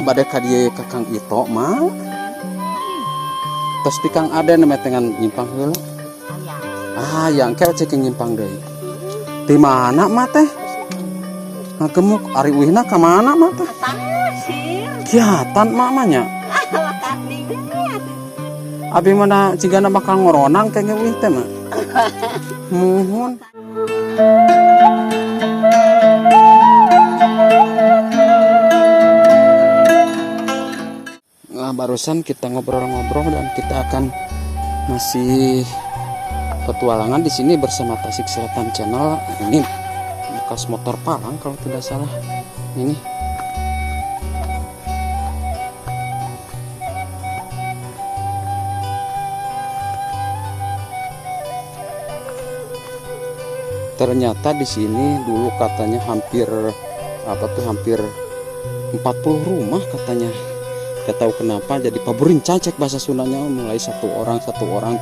badai ka dieu ka Kang Ito mah. Tos di Kang Aden metengan nyimpang heula. Ah, yang keu cek nyimpang deui. Di mana mah teh? Ngagemuk ari uihna ka mana mah teh? Kiatan mamanya. Abi mana cigana bakal ngoronang kenge uih teh mah. Muhun. Nah, barusan kita ngobrol-ngobrol dan kita akan masih petualangan di sini bersama Tasik Selatan Channel. Ini bekas motor Palang kalau tidak salah. Ini ternyata di sini dulu katanya hampir 40 rumah katanya. Gak tahu kenapa jadi paburin cacek bahasa Sundanya, mulai satu orang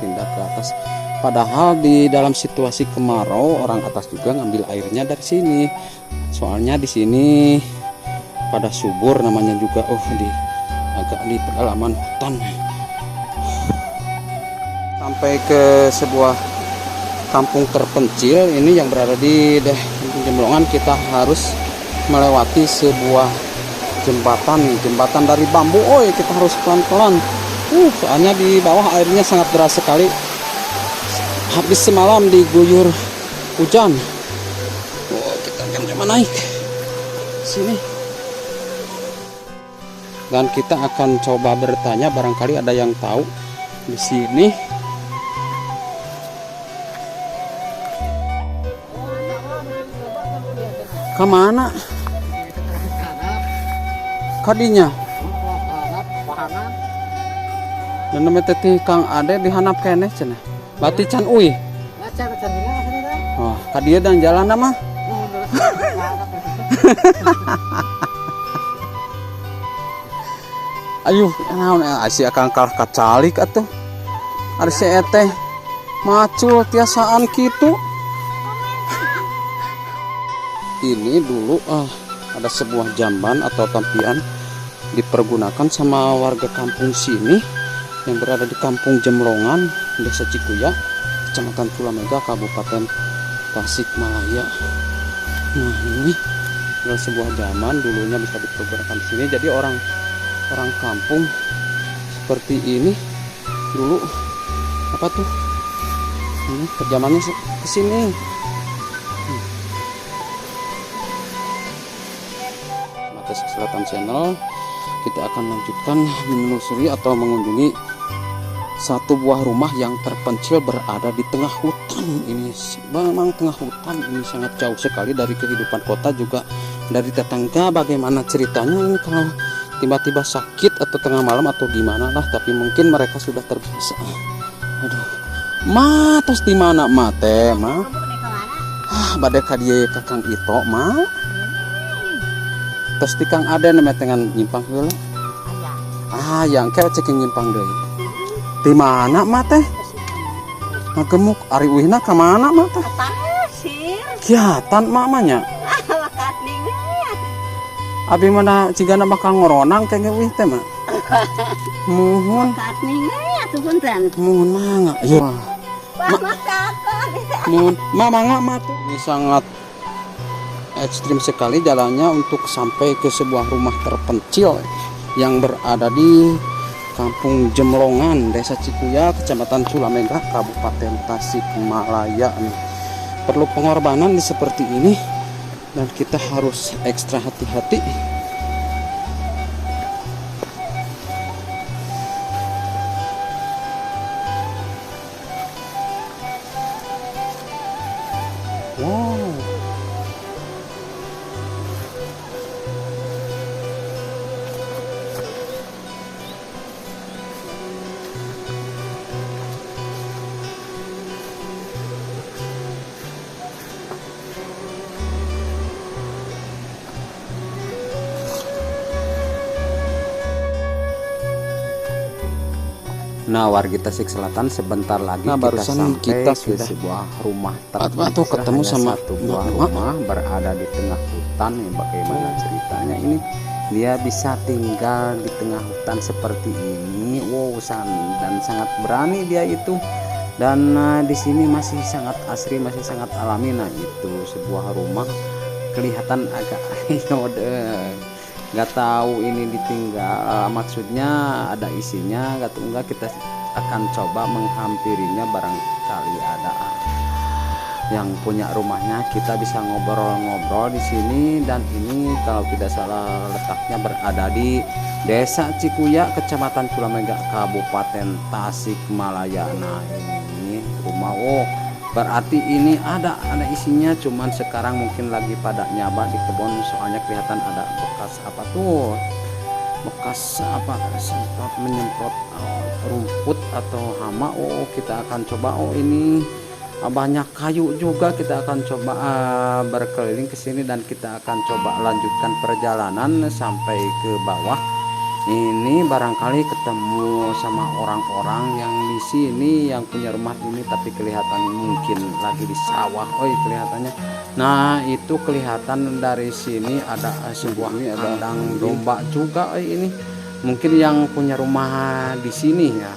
pindah ke atas. Padahal di dalam situasi kemarau orang atas juga ngambil airnya dari sini. Soalnya di sini pada subur namanya juga, agak di pedalaman hutan. Sampai ke sebuah kampung terpencil ini yang berada di Jemblongan. Kita harus melewati sebuah jembatan dari bambu. Kita harus pelan-pelan. Soalnya di bawah airnya sangat deras sekali. Habis semalam diguyur hujan. Kita akan coba naik sini. Dan kita akan coba bertanya, barangkali ada yang tahu di sini. Kemana? Kadinya. Dan namanya teh Kang Ade dihanap keneh cenah. Bati can uih. Oh, kadieu dan jalan mah. Ayuh, naon asi akang kalah kacalik atuh. Ari si teh macul tiasaan kitu. Ini dulu ada sebuah jamban atau tampian dipergunakan sama warga kampung sini yang berada di Kampung Jemblongan, Desa Cikuya, Kecamatan Culamega, Kabupaten Tasikmalaya. Nah, ini adalah sebuah jamban dulunya bisa dipergunakan di sini. Jadi orang kampung seperti ini dulu ini perjamannya ke sini. Tasik Selatan Channel, kita akan lanjutkan menelusuri atau mengunjungi satu buah rumah yang terpencil berada di tengah hutan. Ini memang tengah hutan, ini sangat jauh sekali dari kehidupan kota, juga dari tetangga. Bagaimana ceritanya ini kalau tiba-tiba sakit atau tengah malam atau gimana lah, tapi mungkin mereka sudah terbiasa. Aduh, tos di mana mate mah? Badai ka dieu ka Kang Ito mah. Tos di Kang Aden metengan nyimpang heula. Ah, yang keu cek nyimpang deui. Di mana mah teh? Ngagemuk ari uihna ka mana mah teh? Kiatan mamanya. Abi mana cigana bakal ngoronang kenge uih teh mah. Muhun. Muhun mangga. Ieu. Muhun mangga mah tuh. Ini sangat ekstrim sekali jalannya untuk sampai ke sebuah rumah terpencil yang berada di Kampung Jemblongan, Desa Cikuya, Kecamatan Culamega, Kabupaten Tasikmalaya. Perlu pengorbanan seperti ini dan kita harus ekstra hati-hati. Wow. Nah, warga Tasik Selatan, sebentar lagi barusan kita sudah sebuah rumah terpencil. Ketemu sama satu buah rumah berada di tengah hutan. Bagaimana ceritanya ini? dia bisa tinggal di tengah hutan seperti ini. Wow, dan sangat berani dia itu. Dan di sini masih sangat asri, masih sangat alami. Nah, itu sebuah rumah kelihatan agak nggak tahu ini ditinggal maksudnya ada isinya enggak, kita akan coba menghampirinya, barangkali ada yang punya rumahnya. Kita bisa ngobrol-ngobrol di sini. Dan ini kalau tidak salah letaknya berada di Desa Cikuya, Kecamatan Culamega, Kabupaten Tasikmalaya. Nah, ini rumah, berarti ini ada isinya, cuman sekarang mungkin lagi pada nyaba di kebun, soalnya kelihatan ada bekas apa tuh, bekas apa, semprot menyemprot rumput atau hama. Kita akan coba. Ini banyak kayu juga. Kita akan coba berkeliling ke sini dan kita akan coba lanjutkan perjalanan sampai ke bawah. Ini barangkali ketemu sama orang-orang yang di sini yang punya rumah ini, tapi kelihatan mungkin lagi di sawah. Kelihatannya. Nah, itu kelihatan dari sini ada sebuah kandang domba juga. Ini mungkin yang punya rumah di sini ya.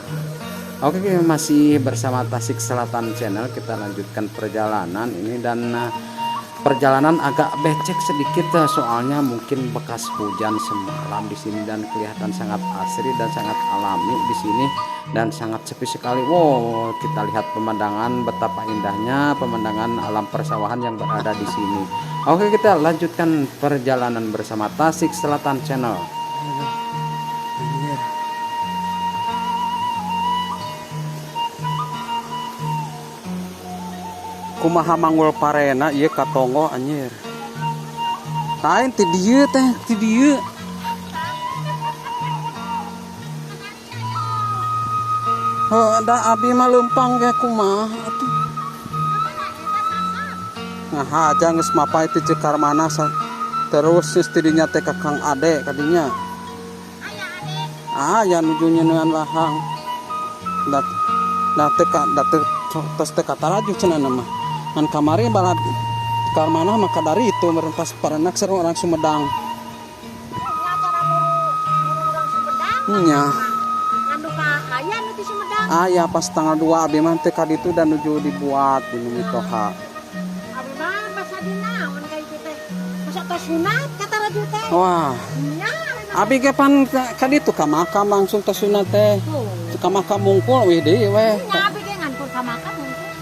Oke, masih bersama Tasik Selatan Channel. Kita lanjutkan perjalanan ini, dan perjalanan agak becek sedikit soalnya mungkin bekas hujan semalam di sini, dan kelihatan sangat asri dan sangat alami di sini dan sangat sepi sekali. Kita lihat pemandangan, betapa indahnya pemandangan alam persawahan yang berada di sini. Oke, kita lanjutkan perjalanan bersama Tasik Selatan Channel. Kumaha manggul parena ieu katongo anjir. Lain ti dieu teh, ti dieu. Da abi mah leumpang ge kumaha atuh. Nah, aja geus mapay ti Cekar Manas. Terus istrinya teh ka Kang Ade kadinya. Ya nuju nyeuneuan lahang. Da teh tos teh kataraju cenah mah. Kan kamari balad Cekar Manas maka dari itu merentas paranak sareng orang Sumedang. Nya. Anu ka aya nu di Sumedang. Aya pas tanggal 2 abi mah teh ka ditu dan nuju dibuat di Mitoha. Abi mah pas dinaon ka itu teh. Masa tos sunat kata raju teh. Wah. Nya. Abi ge pan ka ditu ka makam langsung tos sunat teh. Ka makam mungkul weh deui weh. Nya abi ge ngan ka makam mungkul.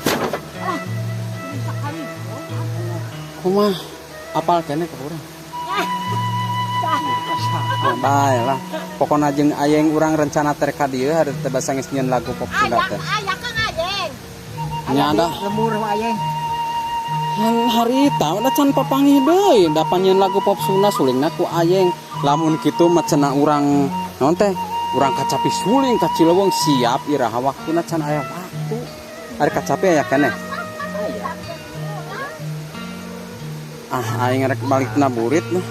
Sekali. Kumaha apal keneh ka urang. Baiklah, pokoknya jeung ayeng urang rencana teh ka dieu hareup teh basa geus nyieun lagu pop Sunda teh. Aya Kang Ajeng. Nya ada lemur ayeng. Harita udah can papanggih deui, da panyeun lagu pop Sunda sulingna ku ayeng. Lamun kitu mah cenah urang naon teh? Urang kacapi suling ka Cileuweung siap iraha waktuna can aya waktu. Ari kacapi aya keneh. Aing rek balikna burit mah.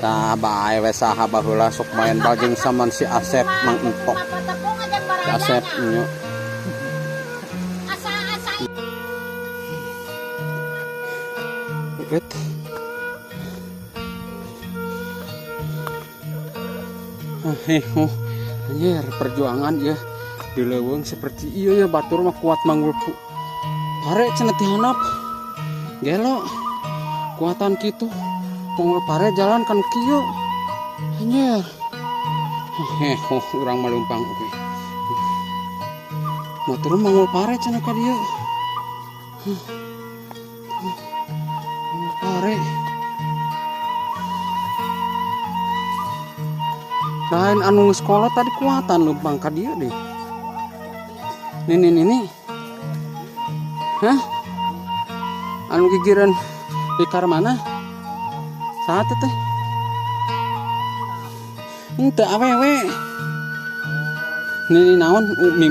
Saha we saha baheula sok main bal jeung saman si Asep Mang Empok. Si Asep nya. Ikut. Anjir perjuangan ya di leuweung seperti ieu ya, batur mah kuat manggul pare cenah ti handap. Gelo kuatan kitu. Manggul pare jalan kan kieu. Anjir. Urang malumpang oke. Motor manggul pare cenah ka dieu. Manggul pare. Lain anu sekolah tadi kuatan lumpang ka dieu deh. Ini. Hah? Anu gigireun di mana? Saat teh ente awewe ini naon umi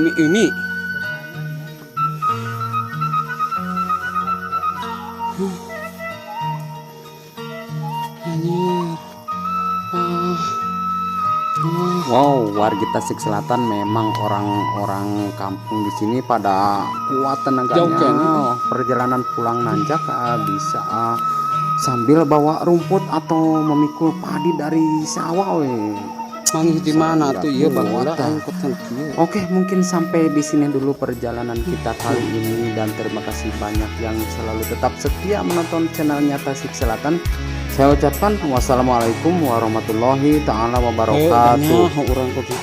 Wow, warga Tasik Selatan memang orang-orang kampung di sini pada kuat tenaganya. Perjalanan pulang nanjak bisa sambil bawa rumput atau memikul padi dari sawah we. Mangis di mana tuh ya Bang? Kuat, Ulah ah. aing koten kieu. Oke, mungkin sampai di sini dulu perjalanan kita kali ini, dan terima kasih banyak yang selalu tetap setia menonton channelnya Tasik Selatan. Saya ucapkan wassalamualaikum warahmatullahi taala wabarakatuh. Urang kopi.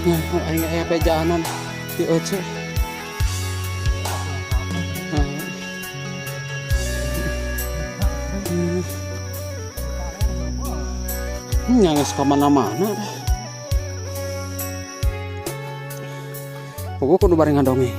Nah, aing aya bejaanan di Oce. Nyanges kemana-mana. Pokoknya kudu bareng ngadonge.